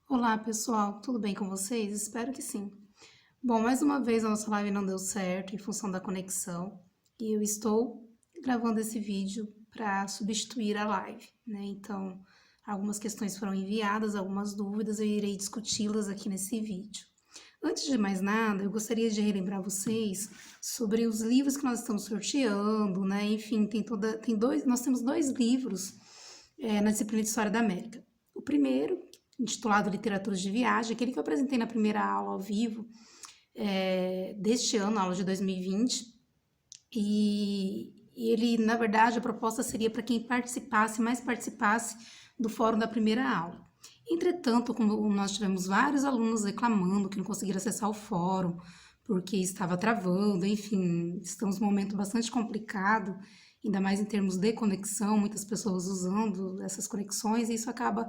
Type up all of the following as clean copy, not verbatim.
Olá, pessoal, tudo bem com vocês? Espero que sim. Bom, mais uma vez a nossa live não deu certo em função da conexão e eu estou gravando esse vídeo para substituir a live, né? Então, algumas questões foram enviadas, algumas dúvidas, eu irei discuti-las aqui nesse vídeo. Antes de mais nada, eu gostaria de relembrar vocês sobre os livros que nós estamos sorteando, né? Enfim, nós temos dois livros na disciplina de História da América. O primeiro, intitulado Literaturas de Viagem, aquele que eu apresentei na primeira aula ao vivo deste ano, aula de 2020, e ele, na verdade, a proposta seria para quem mais participasse do fórum da primeira aula. Entretanto, como nós tivemos vários alunos reclamando que não conseguiram acessar o fórum, porque estava travando, enfim, estamos num momento bastante complicado, ainda mais em termos de conexão, muitas pessoas usando essas conexões, e isso acaba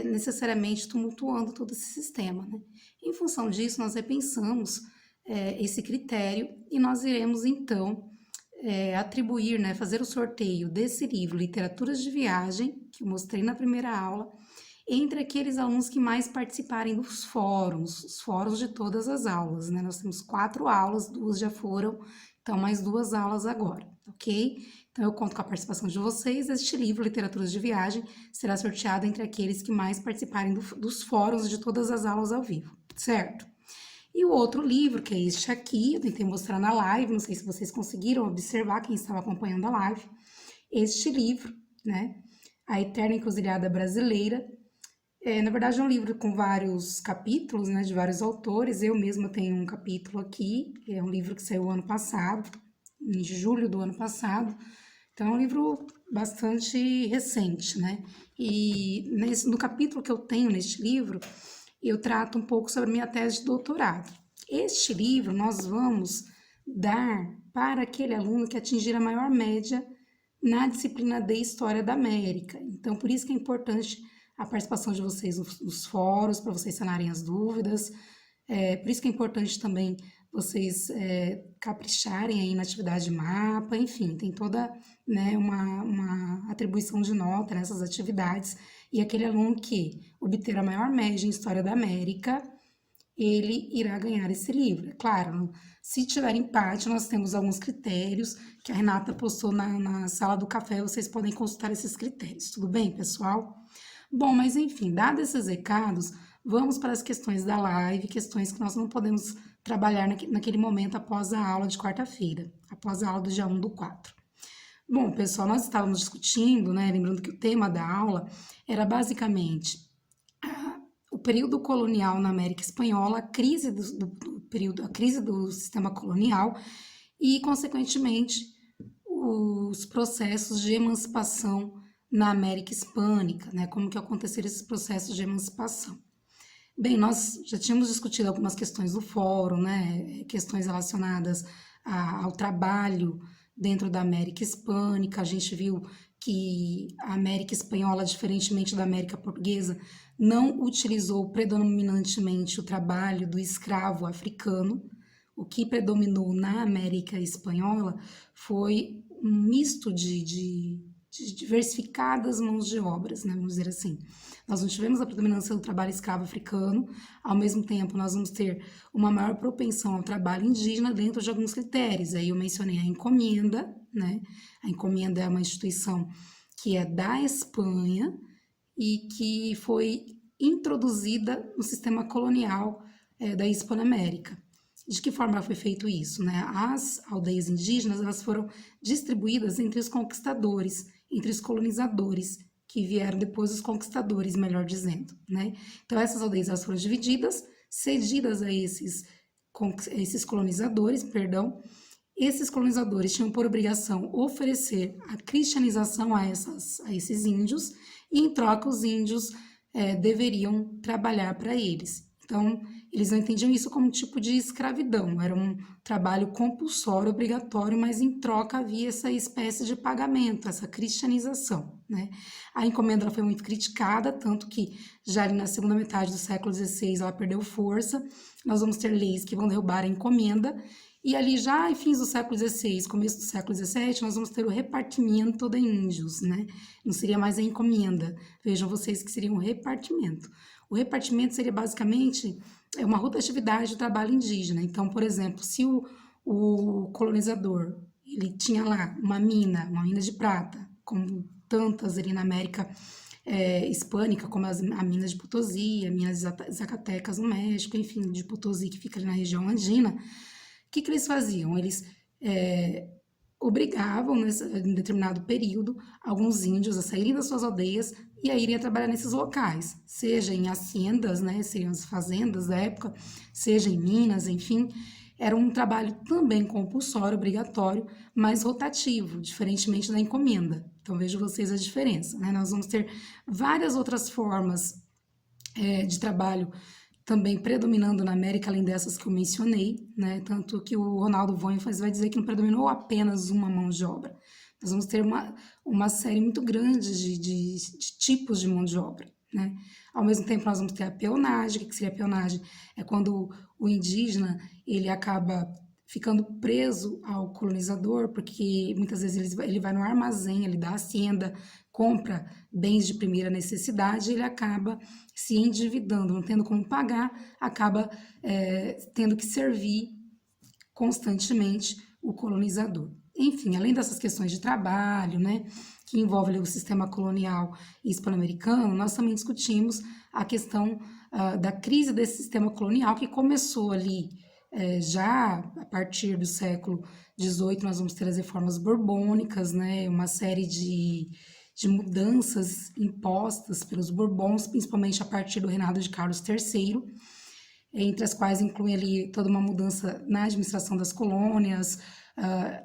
necessariamente tumultuando todo esse sistema, né? Em função disso, nós repensamos esse critério e nós iremos, então, atribuir, né, fazer o sorteio desse livro, Literaturas de Viagem, que eu mostrei na primeira aula, entre aqueles alunos que mais participarem dos fóruns, os fóruns de todas as aulas, né? Nós temos 4 aulas, 2 já foram, então mais 2 aulas agora, ok? Então eu conto com a participação de vocês. Este livro, Literaturas de Viagem, será sorteado entre aqueles que mais participarem dos fóruns de todas as aulas ao vivo, certo? E o outro livro, que é este aqui, eu tentei mostrar na live, não sei se vocês conseguiram observar, quem estava acompanhando a live, este livro, né? A Eterna Encruzilhada Brasileira. Na verdade, é um livro com vários capítulos, né, de vários autores. Eu mesma tenho um capítulo aqui, é um livro que saiu ano passado, em julho do ano passado. Então, é um livro bastante recente, né? E no capítulo que eu tenho neste livro, eu trato um pouco sobre a minha tese de doutorado. Este livro nós vamos dar para aquele aluno que atingir a maior média na disciplina de História da América. Então, por isso que é importante a participação de vocês nos fóruns, para vocês sanarem as dúvidas. Por isso que é importante também vocês capricharem aí na atividade de mapa, enfim, tem toda, né, uma atribuição de nota nessas atividades. E aquele aluno que obter a maior média em História da América, ele irá ganhar esse livro. Claro, se tiver empate, nós temos alguns critérios que a Renata postou na sala do café, vocês podem consultar esses critérios, tudo bem, pessoal? Bom, mas enfim, dados esses recados, vamos para as questões da live, questões que nós não podemos trabalhar naquele momento após a aula de quarta-feira, após a aula do dia 1/4. Bom, pessoal, nós estávamos discutindo, né, lembrando que o tema da aula era basicamente o período colonial na América Espanhola, a crise a crise do sistema colonial e, consequentemente, os processos de emancipação na América Hispânica, né? Como que aconteceram esses processos de emancipação. Bem, nós já tínhamos discutido algumas questões do fórum, né? Questões relacionadas ao trabalho dentro da América Hispânica. A gente viu que a América Espanhola, diferentemente da América Portuguesa, não utilizou predominantemente o trabalho do escravo africano. O que predominou na América Espanhola foi um misto de diversificadas mãos de obras, né, vamos dizer assim. Nós não tivemos a predominância do trabalho escravo africano, ao mesmo tempo nós vamos ter uma maior propensão ao trabalho indígena dentro de alguns critérios. Aí eu mencionei a encomenda, né? A encomenda é uma instituição que é da Espanha e que foi introduzida no sistema colonial da Hispanoamérica. De que forma foi feito isso, né? As aldeias indígenas, elas foram distribuídas entre os conquistadores, entre os colonizadores, que vieram depois dos conquistadores, melhor dizendo, né? Então, essas aldeias, elas foram divididas, cedidas a esses colonizadores, perdão. Esses colonizadores tinham por obrigação oferecer a cristianização a esses índios, e em troca os índios deveriam trabalhar para eles. Então, eles não entendiam isso como um tipo de escravidão, era um trabalho compulsório, obrigatório, mas em troca havia essa espécie de pagamento, essa cristianização, né? A encomenda ela foi muito criticada, tanto que já ali na segunda metade do século XVI ela perdeu força. Nós vamos ter leis que vão derrubar a encomenda E ali já em fins do século XVI, começo do século XVII, nós vamos ter o repartimento de índios, né? Não seria mais a encomenda. Vejam vocês que seria um repartimento. O repartimento seria basicamente uma rotatividade do trabalho indígena. Então, por exemplo, se o colonizador ele tinha lá uma mina de prata, como tantas ali na América hispânica, como a mina de Potosí, a mina de Zacatecas no México, enfim, de Potosí, que fica ali na região andina. O que eles faziam? Eles obrigavam, em determinado período, alguns índios a saírem das suas aldeias e a irem trabalhar nesses locais, seja em haciendas, né, seriam as fazendas da época, seja em minas, enfim. Era um trabalho também compulsório, obrigatório, mas rotativo, diferentemente da encomenda. Então, vejam vocês a diferença, né? Nós vamos ter várias outras formas de trabalho também predominando na América, além dessas que eu mencionei, né? Tanto que o Ronaldo Voinfas vai dizer que não predominou apenas uma mão de obra. Nós vamos ter uma série muito grande de tipos de mão de obra, né? Ao mesmo tempo, nós vamos ter a peonagem. O que seria a peonagem? É quando o indígena ele acaba ficando preso ao colonizador, porque muitas vezes ele vai no armazém, ele dá hacienda, compra bens de primeira necessidade, e ele acaba se endividando, não tendo como pagar, acaba tendo que servir constantemente o colonizador. Enfim, além dessas questões de trabalho, né, que envolve ali, o sistema colonial hispano-americano, nós também discutimos a questão da crise desse sistema colonial que começou ali já a partir do século XVIII. Nós vamos ter as reformas borbônicas, né, uma série de mudanças impostas pelos Bourbons, principalmente a partir do reinado de Carlos III, entre as quais inclui ali toda uma mudança na administração das colônias,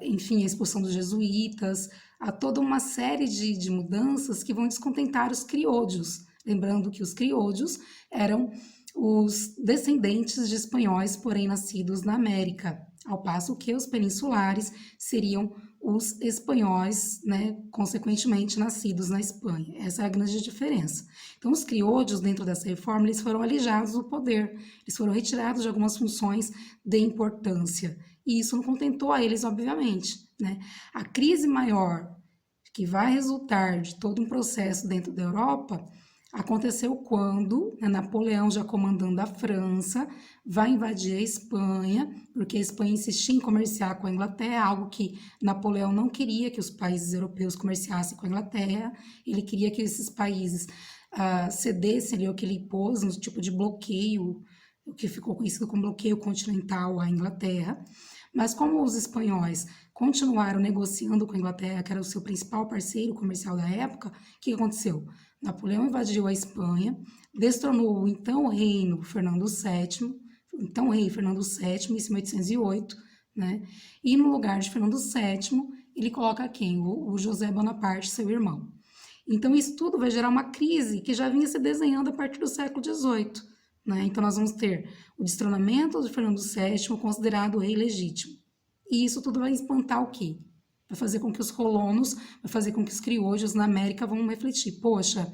enfim, a expulsão dos jesuítas, há toda uma série de mudanças que vão descontentar os criollos. Lembrando que os criollos eram os descendentes de espanhóis, porém nascidos na América, ao passo que os peninsulares seriam os espanhóis, né, consequentemente nascidos na Espanha. Essa é a grande diferença. Então, os criollos, dentro dessa reforma, eles foram alijados do poder, eles foram retirados de algumas funções de importância, e isso não contentou a eles, obviamente, né? A crise maior que vai resultar de todo um processo dentro da Europa aconteceu quando, né, Napoleão, já comandando a França, vai invadir a Espanha, porque a Espanha insistia em comerciar com a Inglaterra, algo que Napoleão não queria que os países europeus comerciassem com a Inglaterra. Ele queria que esses países cedessem ali o que ele impôs, um tipo de bloqueio, o que ficou conhecido como bloqueio continental à Inglaterra. Mas como os espanhóis continuaram negociando com a Inglaterra, que era o seu principal parceiro comercial da época, o que aconteceu? Napoleão invadiu a Espanha, destronou o então rei Fernando VII, em 1808, né? E no lugar de Fernando VII, ele coloca quem? O José Bonaparte, seu irmão. Então, isso tudo vai gerar uma crise que já vinha se desenhando a partir do século XVIII, né? Então, nós vamos ter o destronamento de Fernando VII, considerado o rei legítimo. E isso tudo vai espantar o quê? Vai fazer com que os colonos, vai fazer com que os criollos na América vão refletir. Poxa,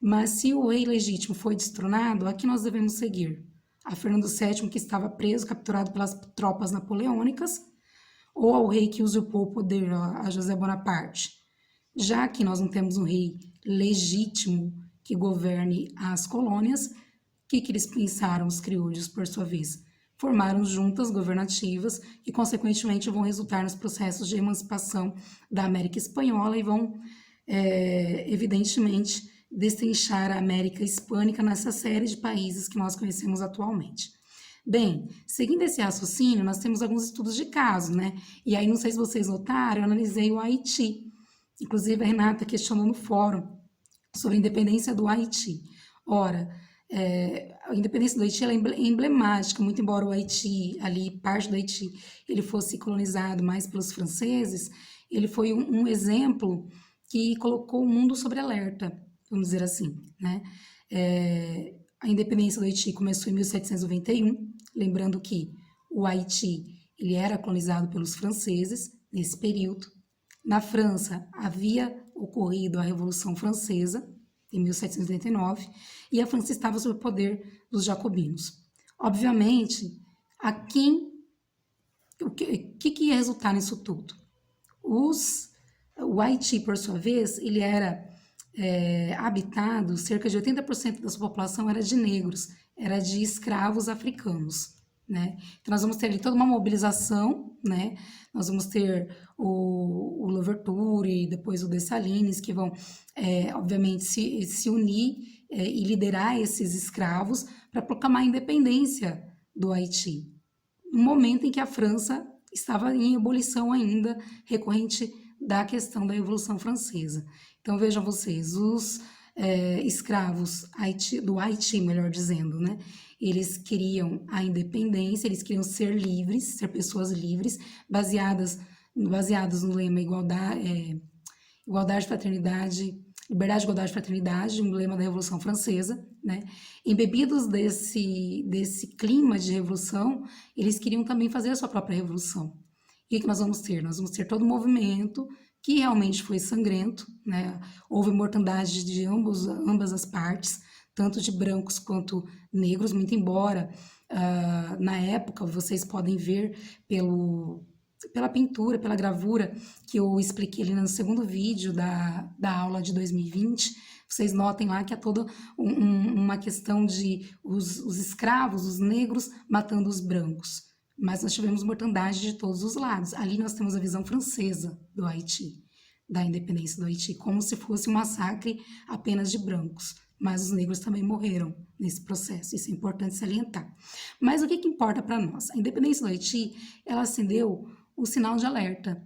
mas se o rei legítimo foi destronado, a que nós devemos seguir? A Fernando VII, que estava preso, capturado pelas tropas napoleônicas, ou ao rei que usurpou o poder, a José Bonaparte? Já que nós não temos um rei legítimo que governe as colônias, o que eles pensaram, os criollos, por sua vez? Formaram juntas governativas que, consequentemente, vão resultar nos processos de emancipação da América Espanhola e vão, evidentemente, destrinchar a América Hispânica nessa série de países que nós conhecemos atualmente. Bem, seguindo esse raciocínio, nós temos alguns estudos de caso, né? E aí, não sei se vocês notaram, eu analisei o Haiti. Inclusive, a Renata questionou no fórum sobre a independência do Haiti. Ora, a independência do Haiti ela é emblemática, muito embora o Haiti, ali, parte do Haiti, ele fosse colonizado mais pelos franceses, ele foi um exemplo que colocou o mundo sob alerta, vamos dizer assim, né? A independência do Haiti começou em 1791, lembrando que o Haiti ele era colonizado pelos franceses nesse período. Na França havia ocorrido a Revolução Francesa, em 1789, e a França estava sob o poder dos jacobinos. Obviamente, a quem que ia resultar nisso tudo? O Haiti, por sua vez, ele era habitado, cerca de 80% da sua população era de negros, era de escravos africanos, né? Então, nós vamos ter ali toda uma mobilização, né? Nós vamos ter o Louverture, depois o Dessalines, que vão, obviamente, se unir e liderar esses escravos para proclamar a independência do Haiti, no momento em que a França estava em ebulição ainda, recorrente da questão da Revolução Francesa. Então, vejam vocês, os escravos do Haiti, melhor dizendo, né? Eles queriam a independência, eles queriam ser livres, ser pessoas livres, baseados no lema igualdade, fraternidade, liberdade, igualdade, fraternidade, um lema da Revolução Francesa, né? Embebidos desse clima de revolução, eles queriam também fazer a sua própria revolução. E o que nós vamos ter? Nós vamos ter todo um movimento que realmente foi sangrento, né? Houve mortandade de ambas as partes, tanto de brancos quanto negros, muito embora na época vocês podem ver pela pintura, pela gravura que eu expliquei ali no segundo vídeo da aula de 2020, vocês notem lá que há toda uma questão de os escravos, os negros, matando os brancos. Mas nós tivemos mortandade de todos os lados. Ali nós temos a visão francesa do Haiti, da independência do Haiti, como se fosse um massacre apenas de brancos. Mas os negros também morreram nesse processo, isso é importante salientar. Mas o que importa para nós? A independência do Haiti, ela acendeu o sinal de alerta.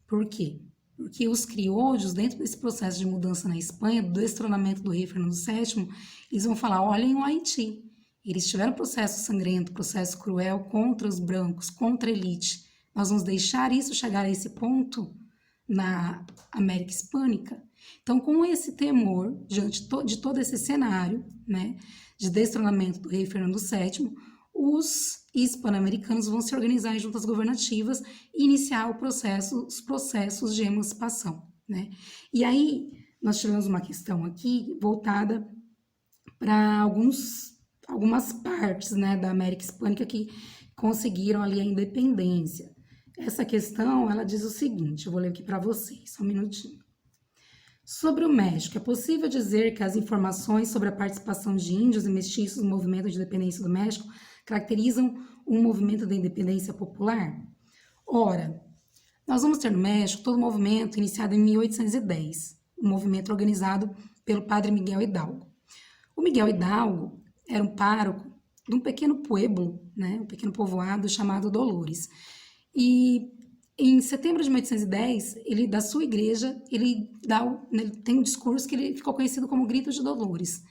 Por quê? Porque os criolhos, dentro desse processo de mudança na Espanha, do destronamento do rei Fernando VII, eles vão falar, olhem o Haiti. Eles tiveram processo sangrento, processo cruel contra os brancos, contra a elite. Nós vamos deixar isso chegar a esse ponto na América Hispânica? Então, com esse temor, diante de todo esse cenário, né, de destronamento do rei Fernando VII, os hispano-americanos vão se organizar em juntas governativas e iniciar os processos de emancipação, né? E aí, nós tivemos uma questão aqui voltada para algumas partes, né, da América Hispânica que conseguiram ali a independência. Essa questão, ela diz o seguinte, eu vou ler aqui para vocês, só um minutinho. Sobre o México, é possível dizer que as informações sobre a participação de índios e mestiços no movimento de independência do México caracterizam um movimento de independência popular? Ora, nós vamos ter no México todo o movimento iniciado em 1810, um movimento organizado pelo padre Miguel Hidalgo. O Miguel Hidalgo era um pároco de um pequeno pueblo, né, um pequeno povoado chamado Dolores. E em setembro de 1810, da sua igreja, ele tem um discurso que ele ficou conhecido como Grito de Dolores.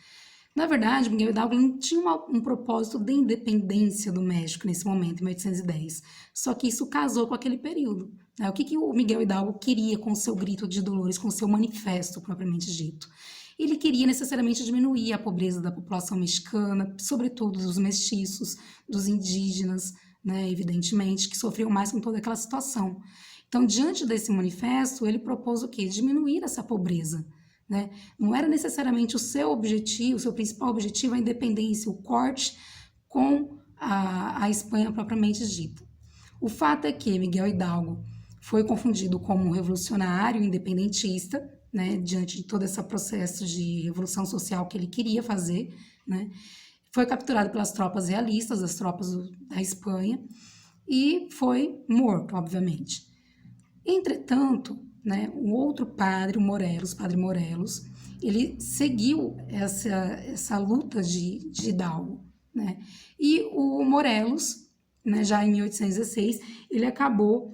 Na verdade, Miguel Hidalgo não tinha um propósito de independência do México nesse momento, em 1810. Só que isso casou com aquele período, né? O que o Miguel Hidalgo queria com o seu Grito de Dolores, com o seu manifesto propriamente dito? Ele queria necessariamente diminuir a pobreza da população mexicana, sobretudo dos mestiços, dos indígenas, né, evidentemente, que sofriam mais com toda aquela situação. Então, diante desse manifesto, ele propôs o quê? Diminuir essa pobreza, né? Não era necessariamente o seu objetivo, o seu principal objetivo, a independência, o corte com a Espanha propriamente dita. O fato é que Miguel Hidalgo foi confundido como um revolucionário independentista, né, diante de todo esse processo de revolução social que ele queria fazer, né? Foi capturado pelas tropas realistas, as tropas da Espanha, e foi morto, obviamente. Entretanto, né, um outro padre, o padre Morelos, ele seguiu essa luta de Hidalgo, né? E o Morelos, né, já em 1816, ele acabou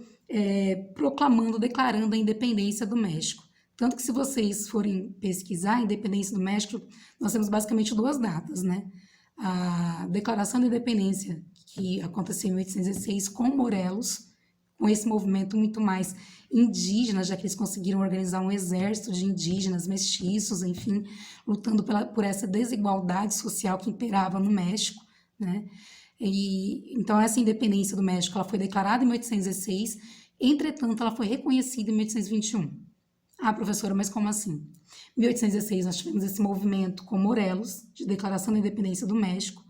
declarando a independência do México. Tanto que, se vocês forem pesquisar a independência do México, nós temos basicamente duas datas, né? A Declaração da Independência, que aconteceu em 1816 com Morelos, com esse movimento muito mais indígena, já que eles conseguiram organizar um exército de indígenas, mestiços, enfim, lutando por essa desigualdade social que imperava no México, né? Então, essa independência do México, ela foi declarada em 1816, entretanto, ela foi reconhecida em 1821. Ah, professora, mas como assim? Em 1816, nós tivemos esse movimento com Morelos, de declaração da independência do México.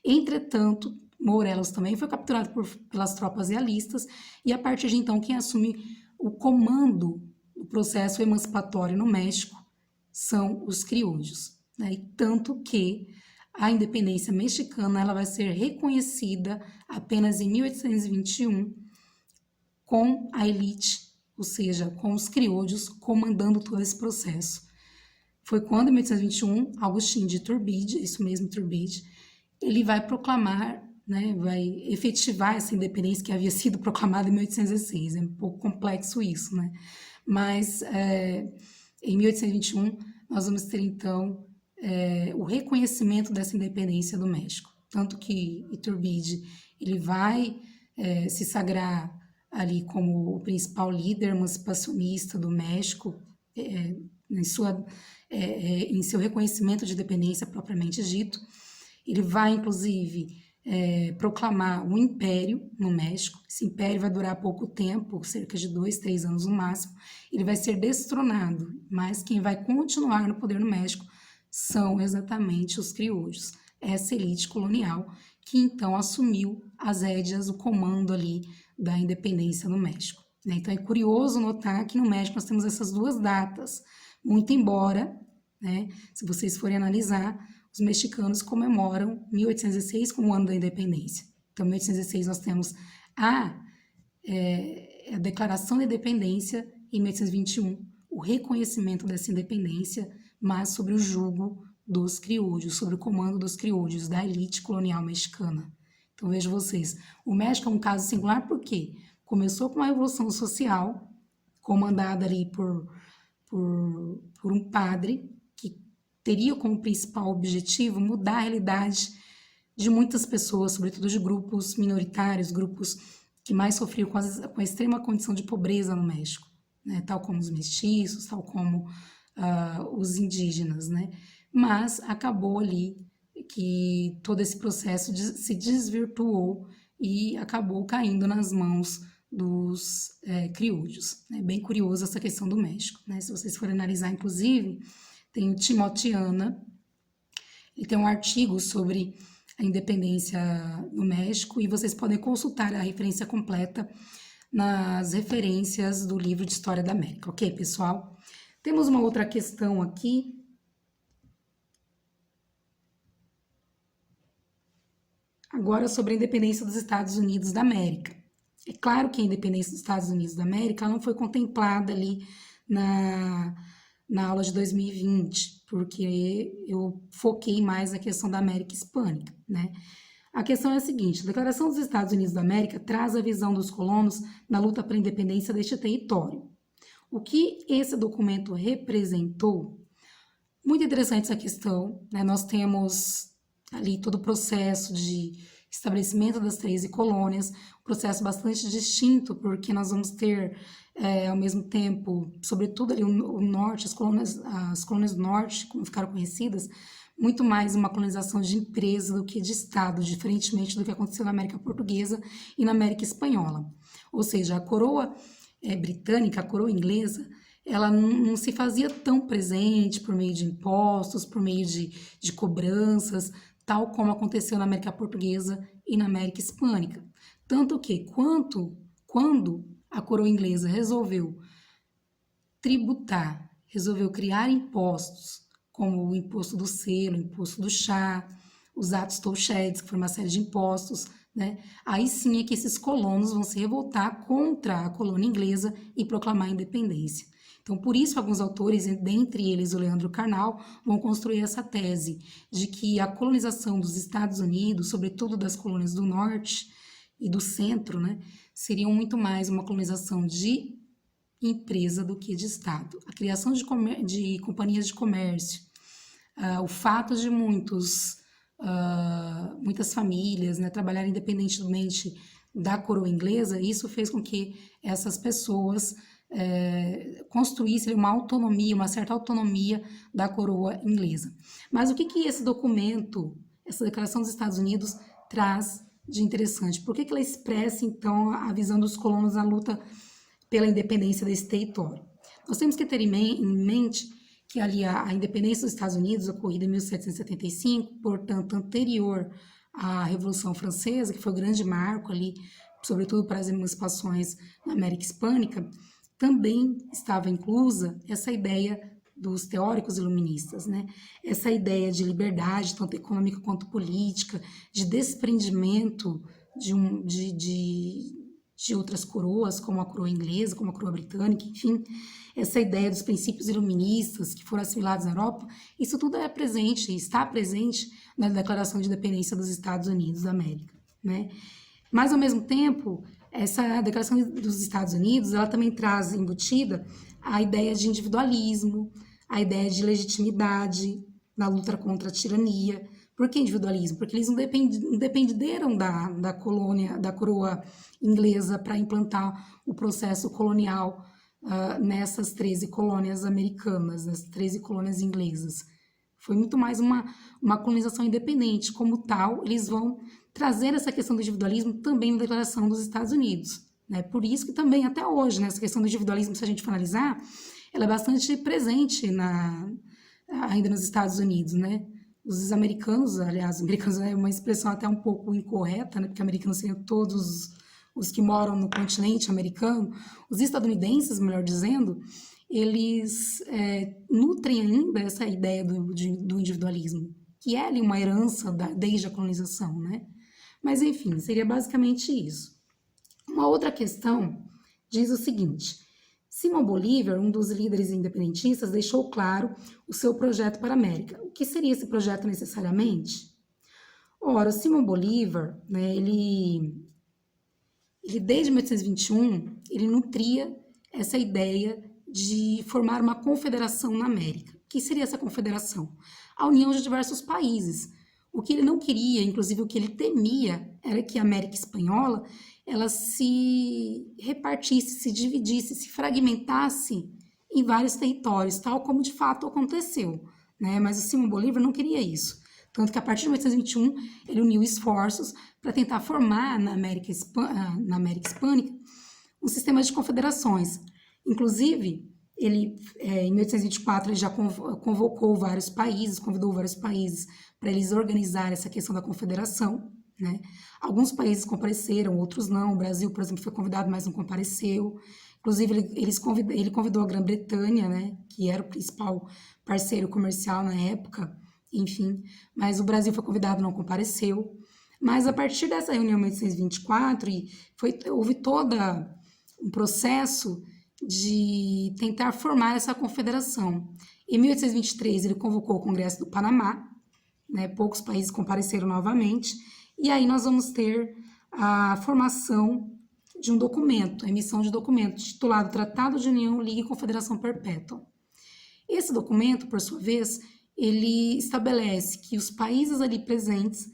Entretanto, Morelos também foi capturado pelas tropas realistas, e a partir de então quem assume o comando do processo emancipatório no México são os criollos, né? E tanto que a independência mexicana ela vai ser reconhecida apenas em 1821 com a elite, ou seja, com os criollos comandando todo esse processo. Foi quando, em 1821, Agustín de Iturbide, isso mesmo, Iturbide, ele vai proclamar, né, vai efetivar essa independência que havia sido proclamada em 1816. É um pouco complexo isso, né? Mas em 1821 nós vamos ter então o reconhecimento dessa independência do México. Tanto que Iturbide ele vai se sagrar ali como o principal líder emancipacionista do México, em seu reconhecimento de independência propriamente dito. Ele vai, inclusive, proclamar um império no México. Esse império vai durar pouco tempo, cerca de 2, 3 anos no máximo. Ele vai ser destronado, mas quem vai continuar no poder no México são exatamente os criollos, essa elite colonial que então assumiu as rédeas, o comando ali da independência no México. Então é curioso notar que no México nós temos essas duas datas, muito embora, né, se vocês forem analisar, os mexicanos comemoram 1816 como o ano da independência. Então, em 1816 nós temos a declaração da independência, e em 1821 o reconhecimento dessa independência, mas sobre o jugo dos criollos, sobre o comando dos criollos, da elite colonial mexicana. Então, vejam vocês, o México é um caso singular porque começou com uma revolução social, comandada ali por um padre, que teria como principal objetivo mudar a realidade de muitas pessoas, sobretudo de grupos minoritários, grupos que mais sofriam com a extrema condição de pobreza no México, né? Tal como os mestiços, tal como os indígenas, né? Mas acabou ali que todo esse processo se desvirtuou e acabou caindo nas mãos dos criollos. É bem curioso essa questão do México, né? Se vocês forem analisar, inclusive, tem o Timotiana, ele tem um artigo sobre a independência no México, e vocês podem consultar a referência completa nas referências do livro de História da América, ok, pessoal? Temos uma outra questão aqui. Agora sobre a independência dos Estados Unidos da América. É claro que a independência dos Estados Unidos da América não foi contemplada ali na aula de 2020, porque eu foquei mais na questão da América Hispânica, né? A questão é a seguinte: a Declaração dos Estados Unidos da América traz a visão dos colonos na luta pela independência deste território. O que esse documento representou? Muito interessante essa questão, né? Nós temos ali todo o processo de estabelecimento das 13 colônias, um processo bastante distinto, porque nós vamos ter, ao mesmo tempo, sobretudo ali o norte, as colônias do norte, como ficaram conhecidas, muito mais uma colonização de empresa do que de Estado, diferentemente do que aconteceu na América Portuguesa e na América Espanhola. Ou seja, a coroa britânica, a coroa inglesa, ela não se fazia tão presente por meio de impostos, por meio de cobranças, tal como aconteceu na América Portuguesa e na América Hispânica. Tanto que, quando a coroa inglesa resolveu tributar, resolveu criar impostos, como o imposto do selo, o imposto do chá, os atos tollsheds, que foram uma série de impostos, né? Aí sim é que esses colonos vão se revoltar contra a colônia inglesa e proclamar a independência. Então, por isso, alguns autores, dentre eles o Leandro Carnal, vão construir essa tese de que a colonização dos Estados Unidos, sobretudo das colônias do norte e do centro, né, seriam muito mais uma colonização de empresa do que de Estado. A criação de companhias de comércio, o fato de muitas famílias, né, trabalharem independentemente da coroa inglesa, isso fez com que essas pessoas construíssem uma autonomia, uma certa autonomia da coroa inglesa. Mas o que esse documento, essa Declaração dos Estados Unidos, traz de interessante? Por que ela expressa, então, a visão dos colonos na luta pela independência desse território? Nós temos que ter em mente que ali a independência dos Estados Unidos, ocorrida em 1775, portanto, anterior a Revolução Francesa, que foi o grande marco ali, sobretudo para as emancipações na América Hispânica, também estava inclusa essa ideia dos teóricos iluministas, né? Essa ideia de liberdade, tanto econômica quanto política, de desprendimento de outras coroas, como a coroa inglesa, como a coroa britânica, enfim, essa ideia dos princípios iluministas que foram assimilados na Europa, isso tudo é presente, está presente na Declaração de Independência dos Estados Unidos da América, né? Mas, ao mesmo tempo, essa Declaração dos Estados Unidos, ela também traz embutida a ideia de individualismo, a ideia de legitimidade na luta contra a tirania. Por que individualismo? Porque eles não dependeram da colônia, da coroa inglesa para implantar o processo colonial nessas 13 colônias americanas, nas 13 colônias inglesas. Foi muito mais uma colonização independente. Como tal, eles vão trazer essa questão do individualismo também na Declaração dos Estados Unidos, né? Por isso que também, até hoje, né, essa questão do individualismo, se a gente for analisar, ela é bastante presente ainda nos Estados Unidos, né? Os americanos, aliás, americanos é uma expressão até um pouco incorreta, né? Porque americanos seriam todos os que moram no continente americano. Os estadunidenses, melhor dizendo, eles nutrem ainda essa ideia do individualismo, que é ali uma herança desde a colonização, né? Mas, enfim, seria basicamente isso. Uma outra questão diz o seguinte: Simão Bolívar, um dos líderes independentistas, deixou claro o seu projeto para a América. O que seria esse projeto necessariamente? Ora, o Simão Bolívar, né, ele desde 1821, ele nutria essa ideia de formar uma confederação na América. O que seria essa confederação? A união de diversos países. O que ele não queria, inclusive o que ele temia, era que a América Espanhola ela se repartisse, se dividisse, se fragmentasse em vários territórios, tal como de fato aconteceu, né? Mas o Simão Bolívar não queria isso. Tanto que a partir de 1821 ele uniu esforços para tentar formar na América Hispânica um sistema de confederações. Inclusive, ele, em 1824, ele já convocou vários países, convidou vários países para eles organizarem essa questão da confederação, né? Alguns países compareceram, outros não. O Brasil, por exemplo, foi convidado, mas não compareceu. Inclusive, ele convidou a Grã-Bretanha, né, que era o principal parceiro comercial na época, enfim. Mas o Brasil foi convidado, não compareceu. Mas a partir dessa reunião em 1824, houve todo um processo de tentar formar essa confederação. Em 1823, ele convocou o Congresso do Panamá, né, poucos países compareceram novamente, e aí nós vamos ter a formação de um documento, a emissão de documento, titulado Tratado de União, Liga e Confederação Perpétua. Esse documento, por sua vez, ele estabelece que os países ali presentes,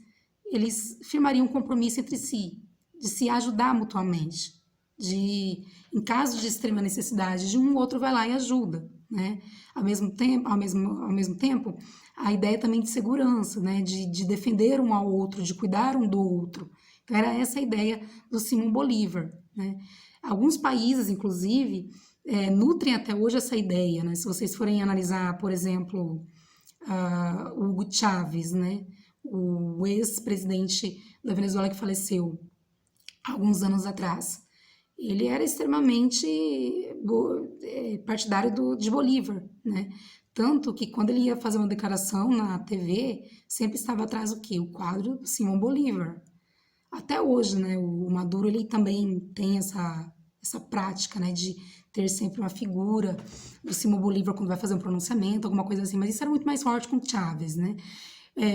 eles firmariam um compromisso entre si, de se ajudar mutuamente, em caso de extrema necessidade, de um ou outro vai lá e ajuda, né? Ao mesmo tempo, a ideia também de segurança, né? De defender um ao outro, de cuidar um do outro. Então, era essa a ideia do Simão Bolívar, né? Alguns países, inclusive, nutrem até hoje essa ideia, né? Se vocês forem analisar, por exemplo, o Hugo Chávez, né? O ex-presidente da Venezuela que faleceu alguns anos atrás. Ele era extremamente partidário de Bolívar, né? Tanto que quando ele ia fazer uma declaração na TV, sempre estava atrás o quê? O quadro do Simão Bolívar. Até hoje, né? O Maduro, ele também tem essa prática, né? De ter sempre uma figura do Simão Bolívar quando vai fazer um pronunciamento, alguma coisa assim. Mas isso era muito mais forte com Chávez, né?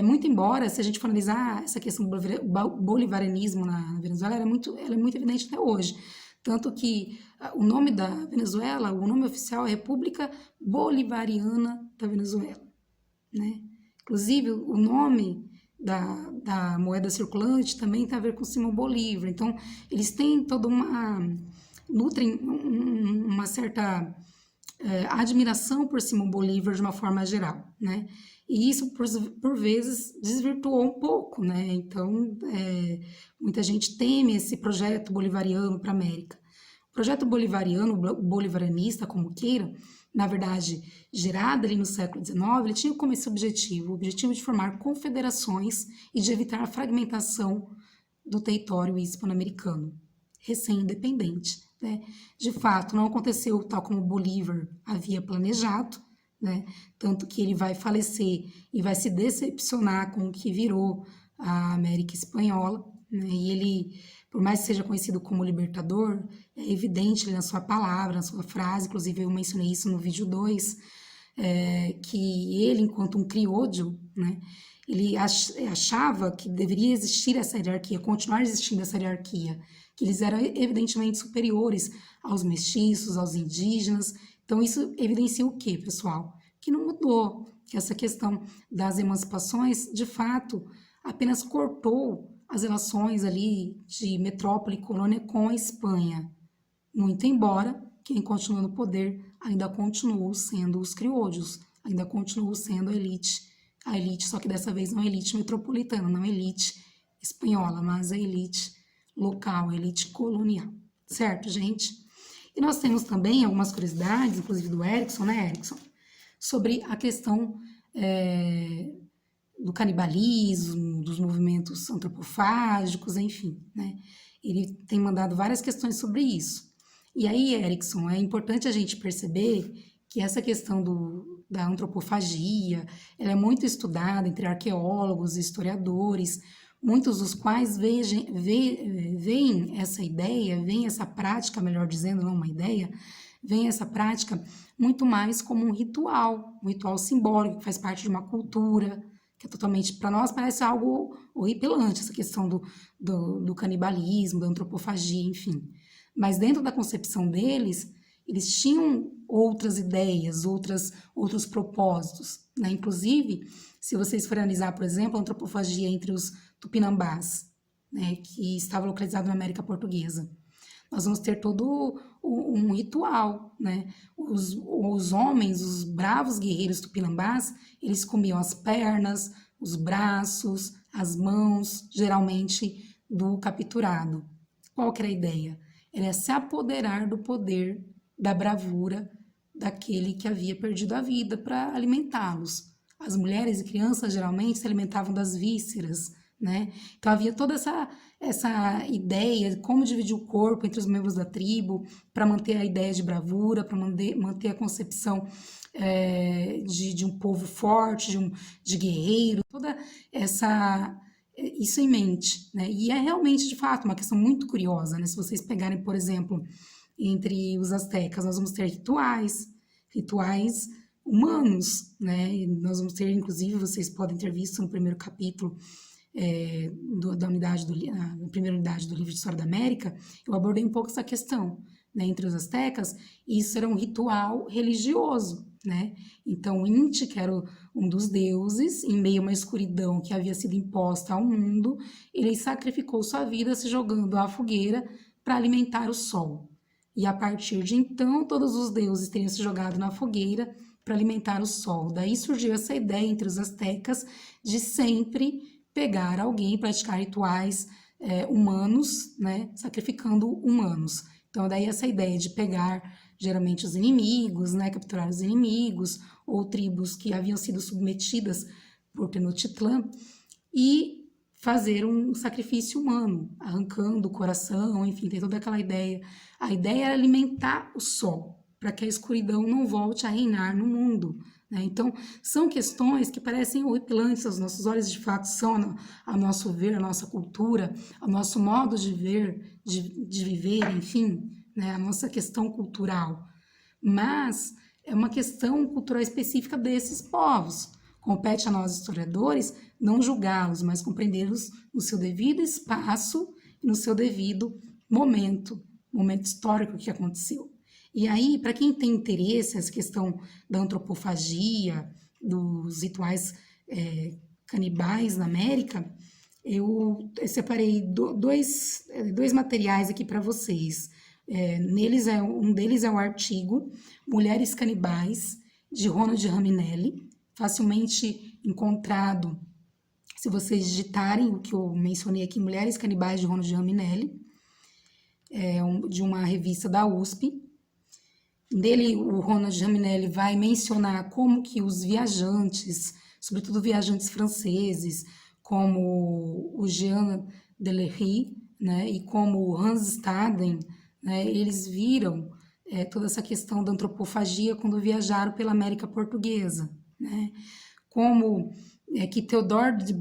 Muito embora, se a gente for analisar essa questão do bolivarianismo na Venezuela, ela é muito evidente até hoje. Tanto que o nome da Venezuela, o nome oficial é República Bolivariana da Venezuela, né? Inclusive, o nome da moeda circulante também tem a ver com Simão Bolívar. Então, eles têm nutrem uma certa admiração por Simão Bolívar de uma forma geral, né? E isso, por vezes, desvirtuou um pouco, né? Então, muita gente teme esse projeto bolivariano para a América. O projeto bolivariano, bolivarianista, como queira, na verdade, gerada ali no século XIX, ele tinha como esse objetivo, o objetivo de formar confederações e de evitar a fragmentação do território hispano-americano, recém-independente, né? De fato, não aconteceu tal como Bolívar havia planejado, né? Tanto que ele vai falecer e vai se decepcionar com o que virou a América Espanhola, né? E ele, por mais que seja conhecido como libertador, é evidente na sua palavra, na sua frase, inclusive eu mencionei isso no vídeo 2, que ele, enquanto um criollo, né, ele achava que deveria existir essa hierarquia, continuar existindo essa hierarquia, que eles eram evidentemente superiores aos mestiços, aos indígenas. Então isso evidencia o quê, pessoal? Que não mudou, que essa questão das emancipações, de fato, apenas cortou as relações ali de metrópole e colônia com a Espanha, muito embora quem continua no poder ainda continuou sendo os criollos, ainda continuou sendo a elite, só que dessa vez não a elite metropolitana, não a elite espanhola, mas a elite local, a elite colonial, certo, gente? E nós temos também algumas curiosidades, inclusive do Erickson, né, Erickson, sobre a questão do canibalismo, dos movimentos antropofágicos, enfim, né? Ele tem mandado várias questões sobre isso. E aí, Erickson, é importante a gente perceber que essa questão da antropofagia, ela é muito estudada entre arqueólogos e historiadores, muitos dos quais veem essa ideia, veem essa prática, melhor dizendo, não uma ideia, veem essa prática muito mais como um ritual simbólico, que faz parte de uma cultura, que é totalmente, para nós, parece algo horripilante, essa questão do canibalismo, da antropofagia, enfim. Mas dentro da concepção deles, eles tinham outras ideias, outros propósitos, né? Inclusive, se vocês forem analisar, por exemplo, a antropofagia entre os tupinambás, né, que estava localizado na América Portuguesa, nós vamos ter todo um ritual, né? Os homens, os bravos guerreiros tupinambás, eles comiam as pernas, os braços, as mãos, geralmente do capturado. Qual que era a ideia? Era se apoderar do poder, da bravura daquele que havia perdido a vida para alimentá-los. As mulheres e crianças geralmente se alimentavam das vísceras, né? Então havia toda essa ideia de como dividir o corpo entre os membros da tribo para manter a ideia de bravura, para manter a concepção de um povo forte, de guerreiro, toda isso em mente, né? E é realmente, de fato, uma questão muito curiosa, né? Se vocês pegarem, por exemplo, entre os astecas, nós vamos ter rituais humanos, né? E nós vamos ter, inclusive, vocês podem ter visto no primeiro capítulo na primeira unidade do livro de História da América, eu abordei um pouco essa questão, né? Entre os astecas, isso era um ritual religioso, né? Então, o Inti, que era um dos deuses, em meio a uma escuridão que havia sido imposta ao mundo, ele sacrificou sua vida se jogando à fogueira para alimentar o sol. E a partir de então, todos os deuses teriam se jogado na fogueira para alimentar o sol. Daí surgiu essa ideia entre os astecas de sempre pegar alguém, praticar rituais humanos, né, sacrificando humanos. Então, daí essa ideia de pegar, geralmente, os inimigos, né, capturar os inimigos, ou tribos que haviam sido submetidas por Tenochtitlan, e fazer um sacrifício humano, arrancando o coração, enfim, tem toda aquela ideia. A ideia era alimentar o sol, para que a escuridão não volte a reinar no mundo, né? Então, são questões que parecem horripilantes aos nossos olhos, de fato são, a nosso ver, a nossa cultura, o nosso modo de ver, de viver, enfim, né? A nossa questão cultural. Mas é uma questão cultural específica desses povos. Compete a nós, historiadores, não julgá-los, mas compreendê-los no seu devido espaço e no seu devido momento histórico que aconteceu. E aí, para quem tem interesse nessa questão da antropofagia, dos rituais canibais na América, eu separei dois materiais aqui para vocês. Um deles é o artigo Mulheres Canibais, de Ronald Raminelli, facilmente encontrado se vocês digitarem o que eu mencionei aqui, Mulheres Canibais, de Ronald Raminelli, de uma revista da USP. Nele, o Ronald Raminelli vai mencionar como que os viajantes, sobretudo viajantes franceses, como o Jean Delery, né, e como o Hans Staden, né, eles viram toda essa questão da antropofagia quando viajaram pela América Portuguesa, né, como que Theodore de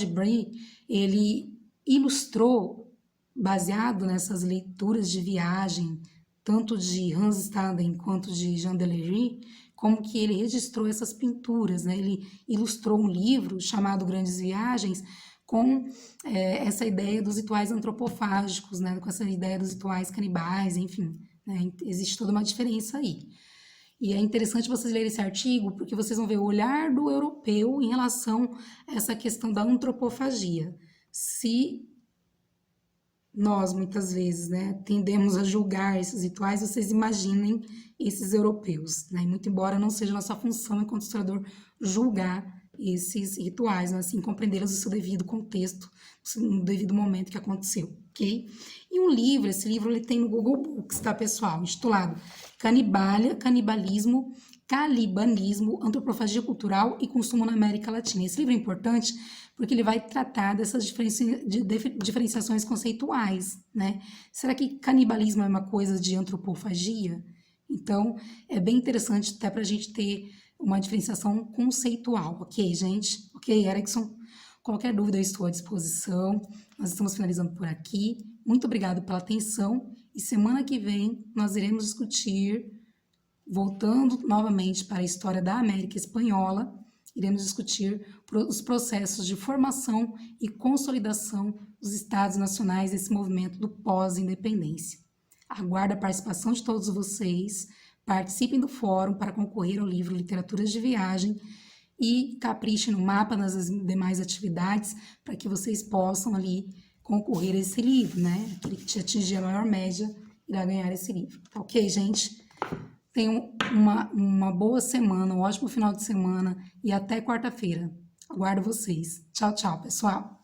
Bry, ele ilustrou, baseado nessas leituras de viagem, tanto de Hans Staden quanto de Jean Delery, como que ele registrou essas pinturas, né? Ele ilustrou um livro chamado Grandes Viagens com essa ideia dos rituais antropofágicos, né? Com essa ideia dos rituais canibais, enfim, né? Existe toda uma diferença aí. E é interessante vocês lerem esse artigo, porque vocês vão ver o olhar do europeu em relação a essa questão da antropofagia. Se nós, muitas vezes, né, tendemos a julgar esses rituais, vocês imaginem esses europeus, né? E muito embora não seja nossa função enquanto historiador julgar esses rituais, mas assim, compreendê-los no seu devido contexto, no devido momento que aconteceu, ok? E um livro, esse livro ele tem no Google Books, tá, pessoal? Intitulado Canibalismo, Calibanismo, Antropofagia Cultural e Consumo na América Latina. Esse livro é importante porque ele vai tratar dessas diferenciações conceituais, né? Será que canibalismo é uma coisa de antropofagia? Então, é bem interessante até para a gente ter uma diferenciação conceitual, ok, gente? Ok, Erickson? Qualquer dúvida eu estou à disposição. Nós estamos finalizando por aqui. Muito obrigado pela atenção e semana que vem nós iremos discutir, voltando novamente para a história da América Espanhola, iremos discutir os processos de formação e consolidação dos Estados nacionais desse movimento do pós-independência. Aguardo a participação de todos vocês, participem do fórum para concorrer ao livro Literaturas de Viagem e caprichem no mapa nas demais atividades para que vocês possam ali concorrer a esse livro, né? Aquele que te atingir a maior média irá ganhar esse livro. Tá ok, gente? Tenham uma boa semana, um ótimo final de semana e até quarta-feira. Aguardo vocês. Tchau, tchau, pessoal!